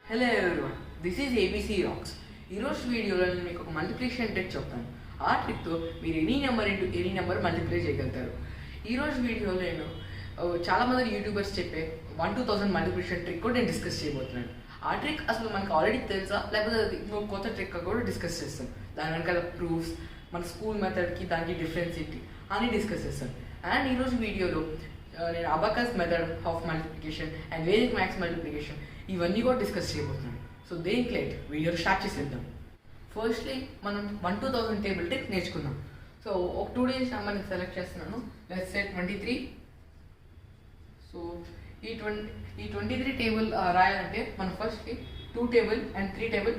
Hello everyone, this is ABC rocks. ఈరోజు వీడియోలో నేను మీకు ఒక మల్టిప్లికేషన్ ట్రిక్ చెప్తాను. ఆ ట్రిక్తో మీరు any number into any number multiply చేయగలుగుతారు. ఈరోజు వీడియోలో నేను చాలామంది యూట్యూబర్స్ చెప్పే 1-2000 మల్టిప్లికేషన్ ట్రిక్ కూడా నేను డిస్కస్ చేయబోతున్నాను. ఆ ట్రిక్ అసలు మనకు ఆల్రెడీ తెలుసా, లేకపోతే అది ఇంకో కొత్త ట్రిక్ కూడా డిస్కస్ చేస్తాను. దాని వెనకాల ప్రూఫ్స్, మన స్కూల్ మెథడ్కి దానికి డిఫరెన్స్ ఏంటి అని డిస్కస్ చేస్తాను. అండ్ ఈరోజు వీడియోలో నేను abacus method of multiplication and Vedic maths multiplication ఇవన్నీ కూడా డిస్కస్ చేయబోతున్నాను. సో దేనికి లేట్, వీడియో స్టార్ట్ చేసేద్దాం. ఫస్ట్లీ మనం 1-2000 టేబుల్ ట్రిక్ నేర్చుకుందాం. సో ఒక 2 days నెంబర్ని సెలెక్ట్ చేస్తున్నాను. Let's say 23. సో ఈ 23 టేబుల్ రాయాలంటే మనం ఫస్ట్కి 2 టేబుల్ అండ్ 3 టేబుల్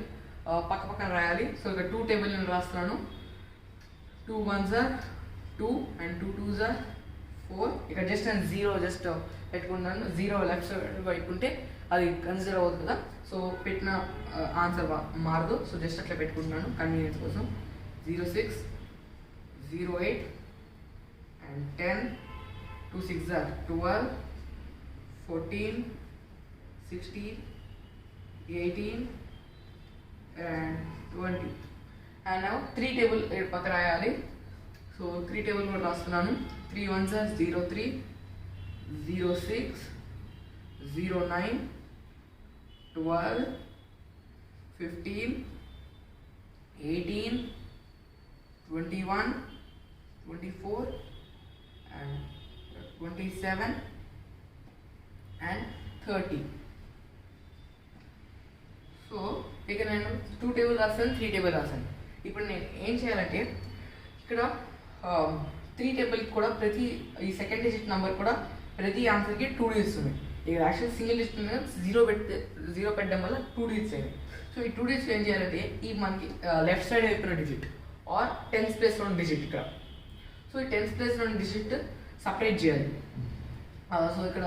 పక్క పక్కన రాయాలి. సో ఇక్కడ 2 టేబుల్ నేను రాస్తున్నాను. 2 1s are 2 and 2 2s are 4. ఇక్కడ జస్ట్ నేను 0 జస్ట్ పెట్టుకున్నాను. 0 లెఫ్ట్ సైడ్ పెట్టుకుంటే అది కన్సిడర్ అవుతుంది కదా. సో పెట్టిన ఆన్సర్ మారదు. సో జస్ట్ అట్లా పెట్టుకుంటున్నాను కన్వీనియన్స్ కోసం. 06 08 and 10. 2 6s are 12 14 16 18 and 20. And now 3 table పక్క రాయాలి. సో 3 టేబుల్ కూడా రాస్తున్నాను. 3 1s are 03 06 09 12 15 18 21 24 and 27 and 30. So ఇక నేను 2 టేబుల్ రాస్తాను, 3 టేబుల్ రాస్తాను. ఇప్పుడు నేను ఏం చేయాలంటే ఇక్కడ 3 టేబుల్కి కూడా ప్రతి ఈ సెకండ్ డిజిట్ నెంబర్ కూడా ప్రతి ఆన్సర్కి 2 digits ఉన్నాయి. ఇక్కడ యాక్చువల్ సింగిల్ డిజిట్ ఉంది, 0 పెట్టడం వల్ల 2 digits అయినాయి. సో ఈ 2 digits ఏం చేయాలంటే ఈ మనకి లెఫ్ట్ సైడ్ అయిపోయిన డిజిట్ ఆర్ 10th ప్లేస్లో ఉన్న డిజిట్ ఇక్కడ. సో ఈ 10th ప్లేస్లో ఉన్న డిజిట్ సపరేట్ చేయాలి. సో ఇక్కడ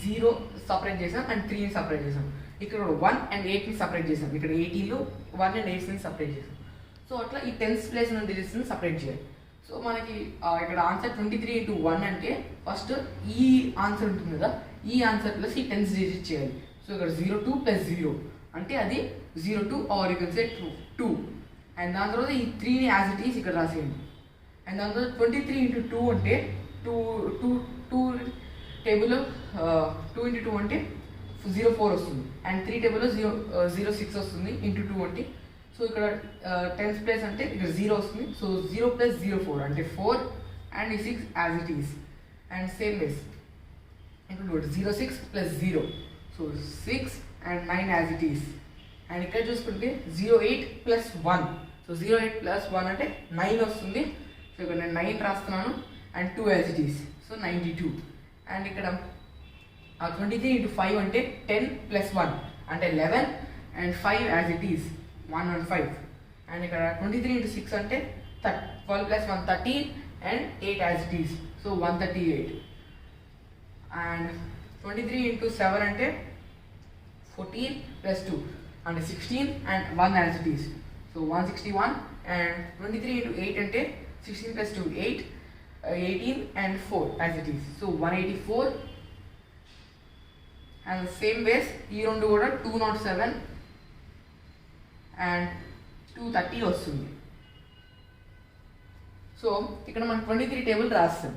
0 సపరేట్ చేసాం అండ్ 3ని సపరేట్ చేసాం. ఇక్కడ 1 and 8ని సపరేట్ చేసాం. ఇక్కడ 18లో 1 and 8ని సపరేట్ చేసాం. సో అట్లా ఈ 10th ప్లేస్ ఉన్న డిజిట్స్ని సపరేట్ చేయాలి. సో మనకి ఇక్కడ ఆన్సర్ 23 into 1 అంటే ఫస్ట్ ఈ ఆన్సర్ ఉంటుంది కదా, ఈ ఆన్సర్ ప్లస్ ఈ 10th డిజిట్ చేయాలి. సో ఇక్కడ 02 + 0 అంటే అది 02 or you can say 2. And దాని తర్వాత ఈ 3ని యాజ్ ఇట్ ఈస్ ఇక్కడ రాసేయండి. అండ్ దాని తర్వాత 23 into 2 అంటే 2 టేబుల్లో 2 into 2 అంటే 04 వస్తుంది. అండ్ 3 టేబుల్లో 06 వస్తుంది ఇంటూ 2 అంటే. సో ఇక్కడ 10th ప్లేస్ అంటే ఇక్కడ 0 వస్తుంది. సో 0 + 04 అంటే 4 అండ్ ఈ 6 as it is. And same వేస్ ఇప్పుడు 06 + 0 so 6 and 9 as it is. And ఇక్కడ చూసుకుంటే 08 + 1 సో 08 + 1 అంటే 9 వస్తుంది. సో ఇక్కడ నేను 9 రాస్తున్నాను and 2 as it is. So 92. And ఇక్కడ 23 into 5 అంటే 10 + 1 అంటే 11 and 5 as it is 115. And ఇక్కడ 23 into 6 అంటే 12 + 1 13 and 8 as it is. So 138. And 23 into 7 అంటే 14 + 2 అంటే 16 and 1 as it is. So 161. And 23 into 8 అంటే 16 + 2 8 18 and 4 as it is. So 184. And same వేస్ ఈ రెండు కూడా 207 అండ్ 230 వస్తుంది. సో ఇక్కడ మనం 23 టేబుల్ రాస్తాం.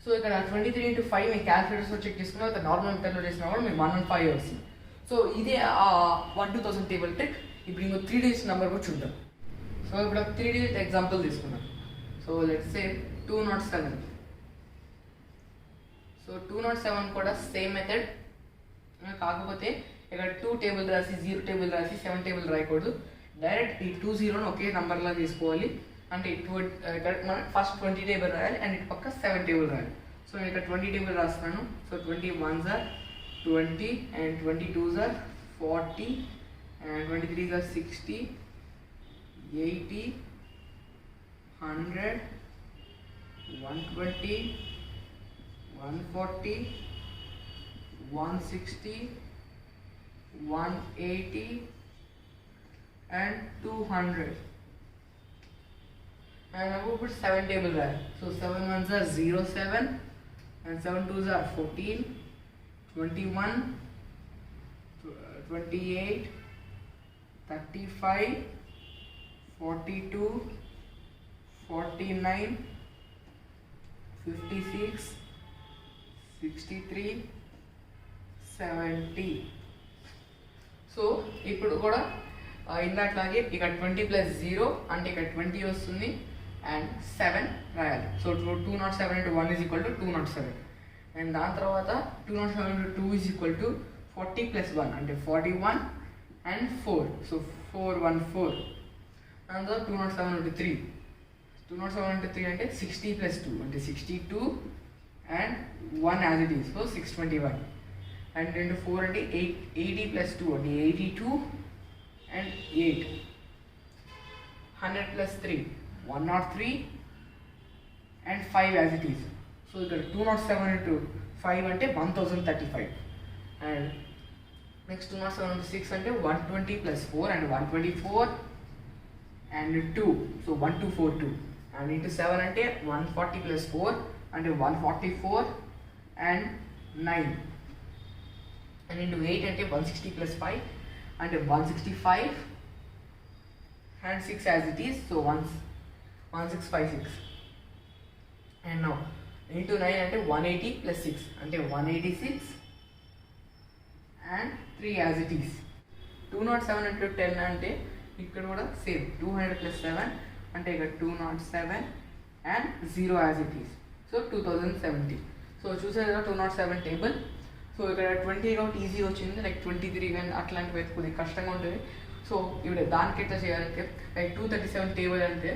సో ఇక్కడ 23 into 5 మీ క్యాల్కులేటర్స్లో చెక్ చేసుకున్నా, లేదా నార్మల్ మెథడ్లో చేసినా కూడా మీకు 115 వస్తుంది. సో ఇదే 1-2000 టేబుల్ ట్రిక్. ఇప్పుడు ఇంకో 3 digit నెంబర్ కూడా చూద్దాం. సో ఇప్పుడు 3 digit ఎగ్జాంపుల్ తీసుకున్నాం. So let's say 207. సో 207 కూడా సేమ్ మెథడ్, కాకపోతే ఇక్కడ 2 టేబుల్ రాసి 0 టేబుల్ రాసి 7 టేబుల్ రాయకూడదు. డైరెక్ట్ ఈ 20ను ఒకే నెంబర్లా తీసుకోవాలి. అంటే ఇక్కడ మనం ఫస్ట్ 20 టేబుల్ రాయాలి అండ్ ఇటు పక్క 7 టేబుల్ రాయాలి. సో నేను ఇక్కడ 20 టేబుల్ రాస్తున్నాను. So 20 1s are 20 and 22s are 40 and 23s are 60 80 100 120 140 160 180 and 200. And I will put 7 table there. So 7 1s are 07 and 7 2s are 14 21 28, 35, 42, 49, 56, 63, 70. So ఇప్పుడు కూడా ఇందాట్లాగే ఇక్కడ 20 ప్లస్ 0 అంటే ఇక్కడ 20 వస్తుంది అండ్ 7 రాయాలి. So 207 into 1 is equal to 207 and దాని తర్వాత 207 into 2 is equal to 40 plus 1 అంటే 41 and 4. సో 414 దాని తర్వాత 207 into 3 207 into 3 అంటే 60 plus 2 అంటే 62 and 1 as it is. So 621 and into 4 అంటే 80 plus 2 అంటే 82 and 8 100 plus 3 103 and 5 as it is. So ఇక్కడ 207 into 5 అంటే 1035 and next 207 into 6 అంటే 120 plus 4 and 124 and 2 so 1242 and into 7 అంటే 140 plus 4 అంటే 144 and 9 and into 8 అంటే 160 plus 5 అంటే 165 and 6 as it is. So 1656 and now into 9 అంటే 180 plus 6 అంటే 186 and 3 as it is. 207 into 10 అంటే ఇక్కడ కూడా సేమ్ 200 plus 7 అంటే ఇక్కడ 207 and 0 as it is. So 2070. So చూసారు కదా 207 టేబుల్. సో ఇక్కడ 20 కాబట్టి ఈజీ వచ్చింది, లైక్ 23 కానీ అట్లాంటివి అయితే కొద్దిగా కష్టంగా ఉంటుంది. సో ఇప్పుడు దానికి ఎట్లా చేయాలంటే లైక్ 237 టేబుల్ అంటే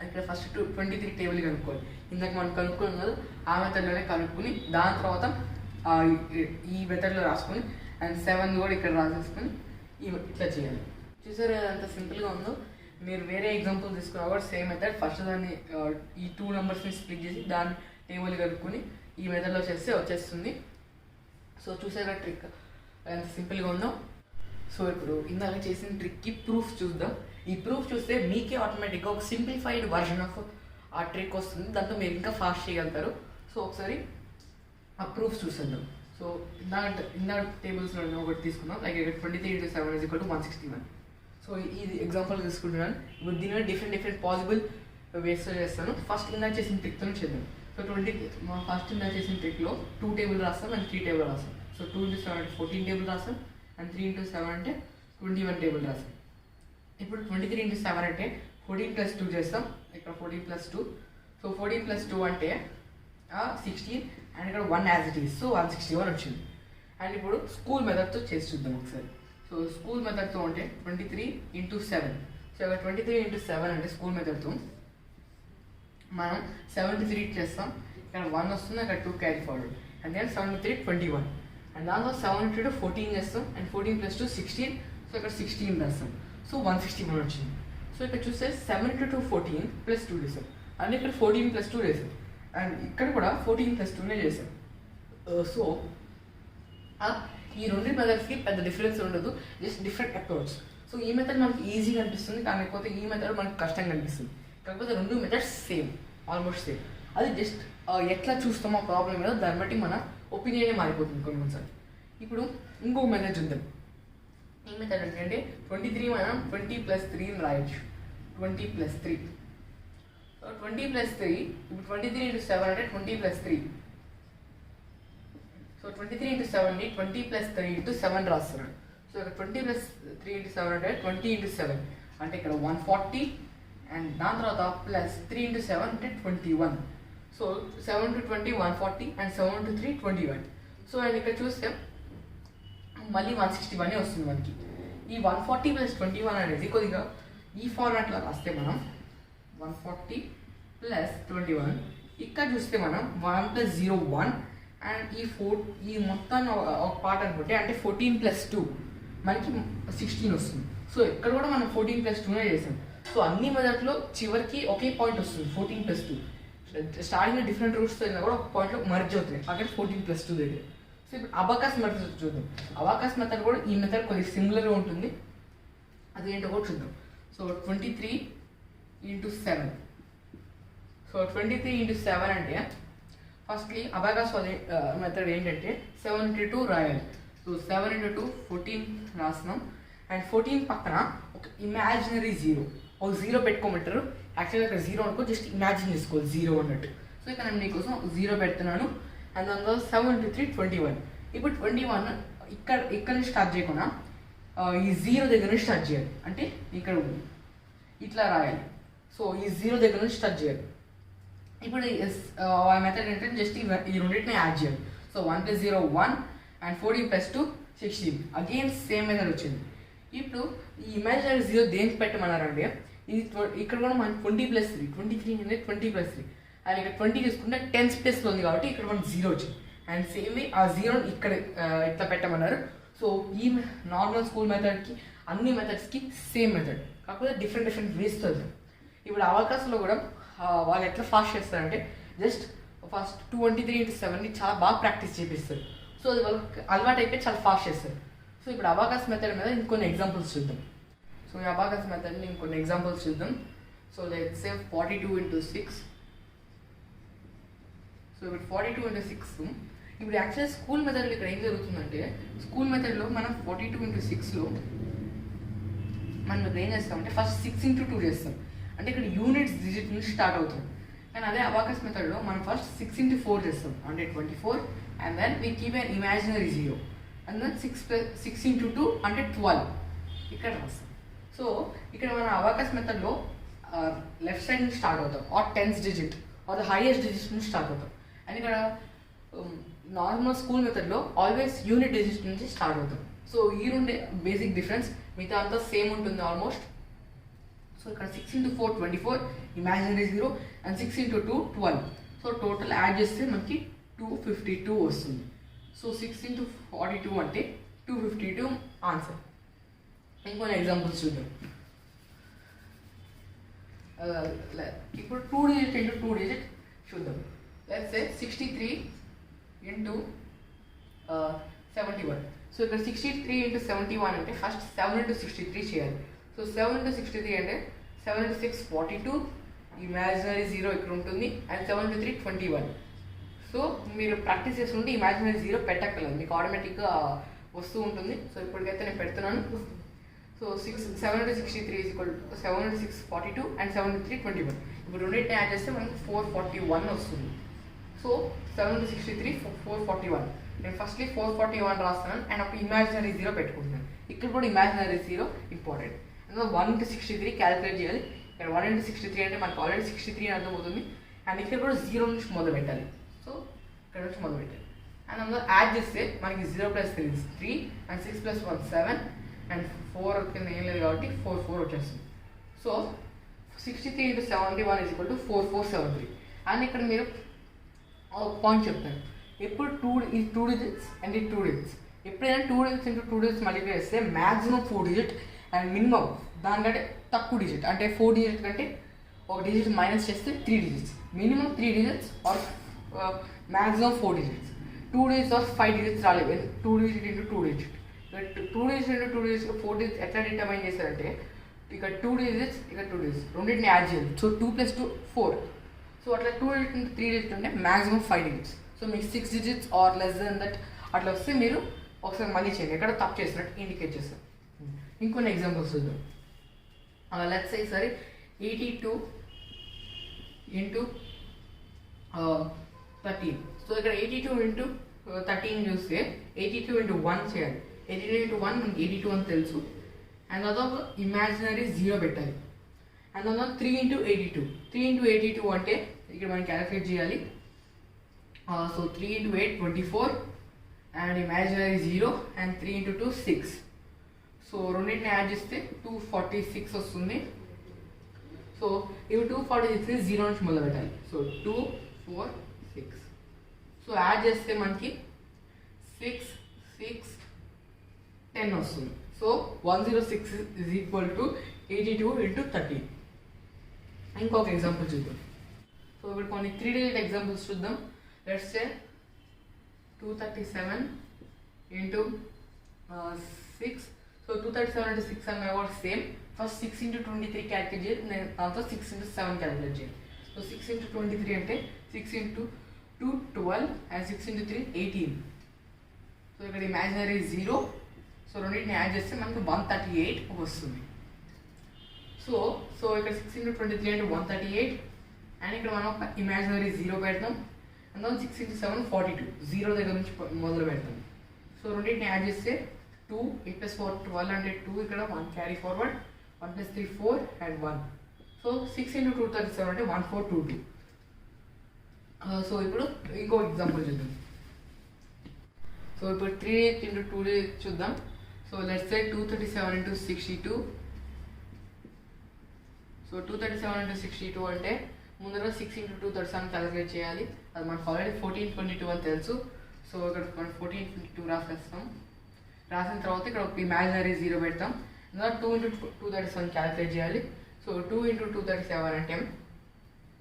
ఇక్కడ ఫస్ట్ 23 టేబుల్ కనుక్కోవాలి. ఇందాక మనం కనుక్కున్నాం కదా ఆ మెథడ్లోనే కనుక్కొని దాని తర్వాత ఈ మెథడ్లో రాసుకొని అండ్ 7 కూడా ఇక్కడ రాసేసుకొని ఇట్లా చేయాలి. చూసారు ఎంత సింపుల్గా ఉందో. మీరు వేరే ఎగ్జాంపుల్ తీసుకున్నా కూడా సేమ్ మెథడ్. ఫస్ట్ దాన్ని ఈ 2 నెంబర్స్ని స్ప్లిట్ చేసి దాని టేబుల్ కనుక్కొని ఈ మెథడ్లో చేస్తే వచ్చేస్తుంది. సో చూసారా ట్రిక్ ఎంత సింపుల్గా ఉందో. సో ఇప్పుడు ఇందాక చేసిన ట్రిక్కి ప్రూఫ్ చూద్దాం. ఈ ప్రూఫ్ చూస్తే మీకే ఆటోమేటిక్గా ఒక సింప్లిఫైడ్ వర్షన్ ఆఫ్ ఆ ట్రిక్ వస్తుంది, దాంతో మీరు ఇంకా ఫాస్ట్ చేయగలుగుతారు. సో ఒకసారి ఆ ప్రూఫ్ చూసేద్దాం. సో ఇందాక టేబుల్స్లో ఒకటి తీసుకున్నాం, లైక్ ఇక్కడ 23 into 7 is equal to 161. So ఇది ఎగ్జాంపుల్ తీసుకుంటున్నాను. ఇప్పుడు దీనిలో డిఫరెంట్ పాసిబుల్ వేస్తో చేస్తాను. ఫస్ట్ ఇందాక చేసిన ట్రిక్తో చేద్దాం. సో ఫస్ట్ ఇందాక చేసిన ట్రిక్లో 2 టేబుల్ రాస్తాం అండ్ 3 టేబుల్ రాస్తాం. సో 2 into 7 అంటే 14 టేబుల్ రాస్తాం అండ్ 3 into 7 అంటే 21 టేబుల్ రాస్తాం. ఇప్పుడు 23 into 7 అంటే 14 plus 2 చేస్తాం. ఇక్కడ 14 plus 2. సో 14 plus 2 అంటే 16 అండ్ ఇక్కడ 1 as it is. సో 161 వచ్చింది. అండ్ ఇప్పుడు స్కూల్ మెథడ్తో చేసి చూద్దాం ఒకసారి. సో స్కూల్ మెథడ్తో అంటే 23 into 7. సో ఇక్కడ 23 into 7 అంటే స్కూల్ మెథడ్తో మనం 73 చేస్తాం. ఇక్కడ 1 వస్తుంది, అక్కడ 2 carry forward and then 73 21 and దాంతో 72 to 14 చేస్తాం అండ్ 14 plus 2 16. సో ఇక్కడ 16 రాస్తాం. సో 161 వచ్చింది. సో ఇక్కడ చూస్తే 72 to 14 plus 2 చేస్తాం అండ్ ఇక్కడ 14 plus 2 చేస్తాం అండ్ ఇక్కడ కూడా 14 plus 2నే చేస్తాం. సో ఈ రెండు మెథడ్స్కి పెద్ద డిఫరెన్స్ ఉండదు, జస్ట్ డిఫరెంట్ అప్రోచ్. సో ఈ మెథడ్ మనకి ఈజీగా అనిపిస్తుంది, కాకపోతే ఈ మెథడ్ మనకు కష్టంగా అనిపిస్తుంది. కాకపోతే రెండు మెథడ్స్ సేమ్, ఆల్మోస్ట్ సేమ్. అది జస్ట్ ఎట్లా చూస్తామో ప్రాబ్లం ఏదో దాన్ని బట్టి మన ఒపీనియనే మారిపోతుంది కొన్నిసార్లు. ఇప్పుడు ఇంకొక మెథడ్ చూద్దాం. ఈ మెథడ్ ఏంటంటే 23 మనం 20 plus 3 రాయొచ్చు. 20 plus 3. సో 20 plus 3 ఇప్పుడు 23 into 7 అంటే 20 plus 3. So 23 into 7ని 20 plus 3 into 7 రాస్తున్నాడు. సో ఇక్కడ 20 plus 3 into 7 అంటే 20 into 7 అంటే ఇక్కడ 140 అండ్ దాని తర్వాత ప్లస్ 3 into 7 అంటే 21. So 7 to 20 140 and 7 to 3 21. So and ఇక్కడ చూస్తే మళ్ళీ 161 వస్తుంది మనకి. ఈ 140 plus 21 అనేది కొద్దిగా ఈ ఫార్మాట్లో రాస్తే మనం 140 plus 21, ఇక్కడ చూస్తే మనం 1 plus 0 1 అండ్ ఈ మొత్తాన్ని ఒక పార్ట్ అనుకుంటే అంటే 14 plus 2 మనకి 16 వస్తుంది. సో ఇక్కడ కూడా మనం 14 plus 2నే చేసాం. సో అన్ని మెథడ్లో చివరికి ఒకే పాయింట్ వస్తుంది 14 plus 2. స్టార్టింగ్లో డిఫరెంట్ రూట్స్తో అయినా కూడా ఒక పాయింట్లో మర్జ్ అవుతుంది అక్కడ 14 plus 2 దగ్గర. సో ఇప్పుడు అబాకస్ మెథడ్ చూద్దాం. అబాకస్ మెథడ్ కూడా ఈ మెథడ్ కొద్దిగా సిమిలర్గా ఉంటుంది, అదేంటో కూడా చూద్దాం. So 23 into 7. సో 23 into 7 అంటే ఫస్ట్లీ అబాకస్ మెథడ్ ఏంటంటే 72 రాయాలి. సో సో 7 into 2 14 రాస్తున్నాం. అండ్ 14 పక్కన ఒక ఇమాజినరీ జీరో, ఒక జీరో పెట్టుకోమంటారు. యాక్చువల్గా ఇక్కడ జీరో అనుకో, జస్ట్ ఇమాజిన్ చేసుకోవాలి జీరో అన్నట్టు. సో ఇక్కడ నేను మీకోసం జీరో పెడుతున్నాను. అండ్ దాంట్లో 7 into 3 21. ఇప్పుడు 21 ఇక్కడ నుంచి స్టార్ట్ చేయకుండా ఈ జీరో దగ్గర నుంచి స్టార్ట్ చేయాలి. అంటే ఇక్కడ ఇట్లా రాయాలి. సో ఈ జీరో దగ్గర నుంచి స్టార్ట్ చేయాలి. ఇప్పుడు ఆ మెథడ్ ఏంటంటే జస్ట్ ఈ రెండింటిని యాడ్ చేయాలి. So 1 + 0 1 and 14 + 2 16. Again same method వచ్చింది. ఇప్పుడు ఈ ఇమాజినరీ జీరో దేనికి పెట్టమన్నారంటే ఇది ఇక్కడ కూడా మనకి 20 + 3 23 అంటే 20 + 3 అండ్ ఇక్కడ 20 తీసుకుంటే 10th ప్లేస్లో ఉంది కాబట్టి ఇక్కడ మనకి జీరో వచ్చింది. అండ్ సేమ్ ఆ జీరోని ఇక్కడ ఇట్లా పెట్టమన్నారు. సో ఈ నార్మల్ స్కూల్ మెథడ్కి అన్ని మెథడ్స్కి సేమ్ మెథడ్, కాకపోతే డిఫరెంట్ వేస్తో. ఇప్పుడు అవకాశంలో కూడా వాళ్ళు ఎట్లా ఫాస్ట్ చేస్తారంటే జస్ట్ ఫస్ట్ 23 into 7ని చాలా బాగా ప్రాక్టీస్ చేపిస్తారు. సో అది వాళ్ళకి అలవాటు అయిపోయి చాలా ఫాస్ట్ చేస్తారు. సో ఇప్పుడు అబాకస్ మెథడ్ మీద ఇంకొన్ని ఎగ్జాంపుల్స్ చూద్దాం. సో ఈ అబాకస్ మెథడ్ని ఇంకొన్ని ఎగ్జాంపుల్స్ చూద్దాం. So let's say 42 into 6. So ఇప్పుడు 42 into 6. ఇప్పుడు యాక్చువల్లీ స్కూల్ మెథడ్లో ఇక్కడ ఏం జరుగుతుందంటే స్కూల్ మెథడ్లో మనం 42 into 6లో మనం ఇప్పుడు ఏం చేస్తామంటే ఫస్ట్ 6 into 2 చేస్తాం. అంటే ఇక్కడ యూనిట్స్ డిజిట్ నుంచి స్టార్ట్ అవుతాం. కానీ అదే అబాకస్ మెథడ్లో మనం ఫస్ట్ 6 into 4 చేస్తాం, అంటే 24. And then we keep an imaginary zero. And then 6 into 2 అంటే 12 ఇక్కడ రాస్తాం. సో ఇక్కడ మన అబాకస్ మెథడ్లో లెఫ్ట్ సైడ్ నుంచి స్టార్ట్ అవుతాం, or 10th digit or the highest digit నుంచి స్టార్ట్ అవుతాం. అండ్ ఇక్కడ నార్మల్ స్కూల్ మెథడ్లో ఆల్వేస్ యూనిట్ డిజిట్ నుంచి స్టార్ట్ అవుతాం. సో ఈ రెండే బేసిక్ డిఫరెన్స్, మిగతా అంతా సేమ్ ఉంటుంది ఆల్మోస్ట్. సో ఇక్కడ 6 into 4 24 imaginary zero and 6 into 2 12. So total add చేస్తే మనకి 252 వస్తుంది. సో 6 into 42 అంటే 252 ఆన్సర్. ఇంకొన్ని ఎగ్జాంపుల్స్ చూద్దాం. ఇప్పుడు 2 digit into 2 digit చూద్దాం. Let's say 63 into 71. సో ఇక్కడ 63 into 71 అంటే ఫస్ట్ 7 into 63 చేయాలి. సో 7 into 63 అంటే 7 into 6 42, ఇమాజినరీ జీరో ఇక్కడ ఉంటుంది. And 7 into 3 21. సో మీరు ప్రాక్టీస్ చేస్తుంటే ఇమాజినరీ జీరో పెట్టక్కర్లేదు, మీకు ఆటోమేటిక్గా వస్తూ ఉంటుంది. సో ఇప్పటికైతే నేను పెడుతున్నాను. So 7 into 63 is equal to 7 into 6 42 and 7 into 3 21. ఇప్పుడు రెండింటిని యాడ్ చేస్తే మనకి 441 వస్తుంది. So 7 into 63 441. నేను ఫస్ట్లీ 441 రాస్తాను అండ్ ఒక ఇమాజినరీ జీరో పెట్టుకుంటున్నాను. ఇక్కడ కూడా ఇమాజినరీ జీరో ఇంపార్టెంట్. అందులో 1 into 63 క్యాలిక్యులేట్ చేయాలి. ఇక్కడ 1 into 63 అంటే మనకు ఆల్రెడీ 63 అని అర్థమవుతుంది. అండ్ ఇక్కడ కూడా జీరో నుంచి మొదలు పెట్టాలి. సో ఇక్కడ నుంచి మొదలు పెట్టాలి. అండ్ అందులో యాడ్ చేస్తే మనకి 0 + 3 is 3 and 6 + 1 7 అండ్ 4 కింద ఏం లేదు కాబట్టి 4 వచ్చేస్తుంది. So 63 into 71 is equal to 4473. And ఇక్కడ మీరు పాయింట్ చెప్తాను, ఎప్పుడు 2 digits అండ్ 2 digits. ఎప్పుడైనా 2 digits into 2 digits మల్టిప్లై చేస్తే మ్యాక్సిమం 4 digit అండ్ మినిమం దానికంటే తక్కువ డిజిట్, అంటే 4 digit కంటే ఒక డిజిట్ మైనస్ చేస్తే 3 digits, minimum 3 digits or maximum 4 digits. 2 digits or 5 digits రాలేదు. 2 digit into 2 digit. 2 digits into 2 digits 4 digits ఎట్లా డిటర్మైన్ చేస్తారంటే ఇక్కడ 2 digits ఇక్కడ 2 digits రెండింటిని యాడ్ చేయాలి. సో 2 + 2 4. సో అట్లా 2 digits into 3 digits అంటే మ్యాక్సిమం 5 digits. సో మీకు 6 digits or less than that అట్లా వస్తే మీరు ఒకసారి మళ్ళీ చేయండి, ఎక్కడ తప్పు చేసినట్టు ఇండికేట్ చేస్తారు. ఇంకొన్ని ఎగ్జాంపుల్స్ చూద్దాం. లెట్స్ సే సరే 82 into 13. సో ఇక్కడ 82 into 13 చూస్తే 82 into 1 చేయాలి. 82 into 1 మనకి 82 అని తెలుసు. అండ్ అదొక ఇమాజినరీ జీరో పెట్టాలి. అండ్ అదొక 3 into 82. 3 into 82 అంటే ఇక్కడ మనం క్యాలిక్యులేట్ చేయాలి. So 3 into 8 24 and imaginary zero and 3 into 2 6. So రెండింటిని యాడ్ చేస్తే 246 వస్తుంది. సో ఇవి 246 జీరో నుంచి మొదలు పెట్టాలి. సో 2 4 6. సో యాడ్ చేస్తే మనకి 6 6 10 వస్తుంది. So 106 is equal to 82 into 13. ఇంకొక ఎగ్జాంపుల్ చూద్దాం. సో ఇప్పుడు కొన్ని 3 digit ఎగ్జాంపుల్స్ చూద్దాం. Let's say 237 into 6. So 237 into 6 అన్న కూడా సేమ్. ఫస్ట్ 6 into 23 క్యాలిక్యులేట్ చేయాలి, నేను దాంతో 6 into 7 క్యాలిక్యులేట్ చేయాలి. సో 6 into 23 అంటే 6 into 2 12 అండ్ 6 into 3 18. సో ఇక్కడ ఇమాజినరీ 0, సో రెండింటిని యాడ్ చేస్తే మనకు 138 వస్తుంది. సో ఇక్కడ 6 into 23 అంటే 138, అండ్ ఇక్కడ మనం ఒక ఇమాజినరీ 0 పెడతాం, అండ్ 6 into 7 42, 0 దగ్గర నుంచి మొదలు పెడతాం. సో రెండింటిని యాడ్ చేస్తే 2, 8 plus 4 12 అంటే 2, ఇక్కడ 1 carry forward, 1 plus 3 4 and 1. So 6 into 2 37 అంటే 1422. సో ఇప్పుడు ఇంకో ఎగ్జాంపుల్ చూద్దాం. సో ఇప్పుడు 3 into 2 చూద్దాం. So let's say 237 into 62. So 237 into 62 అంటే ముందర 6 into 237 క్యాలిక్యులేట్ చేయాలి. అది మనకు ఆల్రెడీ 1422 అని తెలుసు. సో ఇక్కడ మనం 1422 రాసేస్తాం. రాసిన తర్వాత ఇక్కడ ఒక ఇమాజినరీ 0 పెడతాం. ఇంకా 2 into 237 క్యాలిక్యులేట్ చేయాలి. సో 2 into 237 అంటే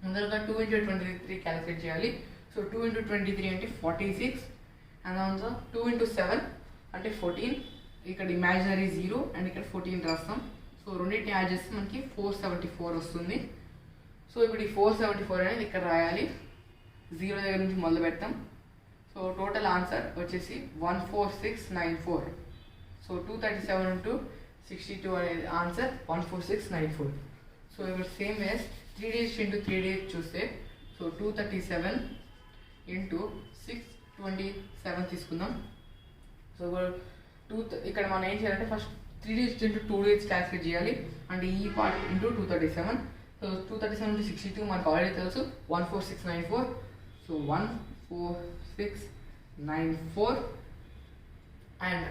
ముందరగా 2 into 23 క్యాలిక్యులేట్ చేయాలి. సో 2 into 23 అంటే 46, అండ్ ఆల్సో 2 into 7 అంటే 14, ఇక్కడ ఇమాజినరీ 0 అండ్ ఇక్కడ 14 రాస్తాం. సో రెండింటిని యాడ్ చేస్తే మనకి 474 వస్తుంది. సో ఇప్పుడు ఈ 474 అనేది ఇక్కడ రాయాలి, 0 దగ్గర నుంచి మొదలు పెడతాం. సో టోటల్ ఆన్సర్ వచ్చేసి 14694. సో 237 into 62 అనేది ఆన్సర్ 14694. సో ఇప్పుడు సేమ్ వేస్ 3 digits into 3 digits చూస్తే, సో 237 into 627 తీసుకుందాం. సో ఇక్కడ మనం ఏం చేయాలంటే first 3 digits into 2 digits calculate చేయాలి, అంటే ఈ పార్ట్ ఇంటూ 237. సో 237 into 62 మనకు ఆల్రెడీ తెలుసు 14694. సో 14694, అండ్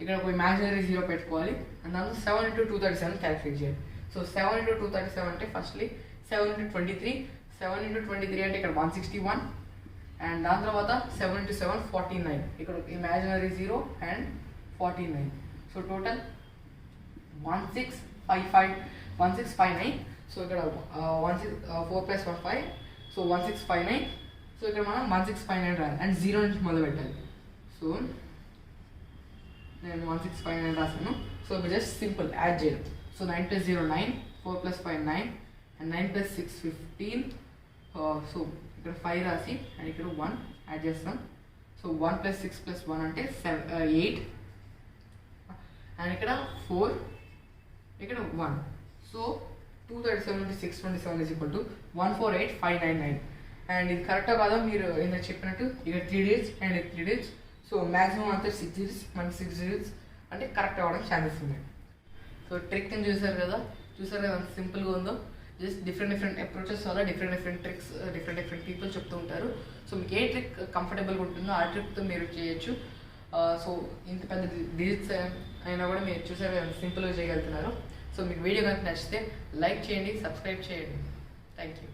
ఇక్కడ ఒక ఇమాజినరీ 0 పెట్టుకోవాలి, అండ్ దాంట్లో 7 into 237 క్యాల్కులేట్ చేయాలి. సో 7 into 237 అంటే ఫస్ట్లీ 7 into 23, 7 into 23 అంటే ఇక్కడ 161, అండ్ దాని తర్వాత 7 into 7 49, ఇక్కడ imaginary 0 and 49. So total 1659. So ఇక్కడ 4 plus 1 5, సో 1659. సో ఇక్కడ మనం 1659 రాయాలి అండ్ 0 నుంచి మొదలు పెట్టాలి. సో నేను 1659 రాసాను. సో ఇప్పుడు జస్ట్ సింపుల్ యాడ్ చేయడం. So 9 plus 0 9, 4 plus 5 9, and 9 plus 6 15. So ఇక్కడ 5 రాసి అండ్ ఇక్కడ 1 యాడ్ చేస్తాం. సో 1 plus 6 plus 1 అంటే 8, అండ్ ఇక్కడ 4, ఇక్కడ 1. So 237 into 627 is equal to 148599. And ఇది కరెక్టా కాదా మీరు ఇంత చెప్పినట్టు ఇక్కడ 3 digits and 3 digits. So maximum అంతా 6 digits, మనకి 6 digits అంటే కరెక్ట్ అవ్వడం ఛాన్సెస్ ఉన్నాయి. సో ట్రిక్ అని చూసారు కదా ఎంత సింపుల్గా ఉందో. జస్ట్ డిఫరెంట్ అప్రోచెస్ వల్ల డిఫరెంట్ ట్రిక్స్ డిఫరెంట్ పీపుల్ చెప్తూ ఉంటారు. సో మీకు ఏ ట్రిక్ కంఫర్టబుల్గా ఉంటుందో ఆ ట్రిక్తో మీరు చేయొచ్చు. సో ఇంత పెద్ద డిజిట్స్ అయినా కూడా మీరు చూసారు సింపుల్గా చేయగలుగుతున్నారు. సో మీకు వీడియో కనుక నచ్చితే లైక్ చేయండి, సబ్స్క్రైబ్ చేయండి. Thank you.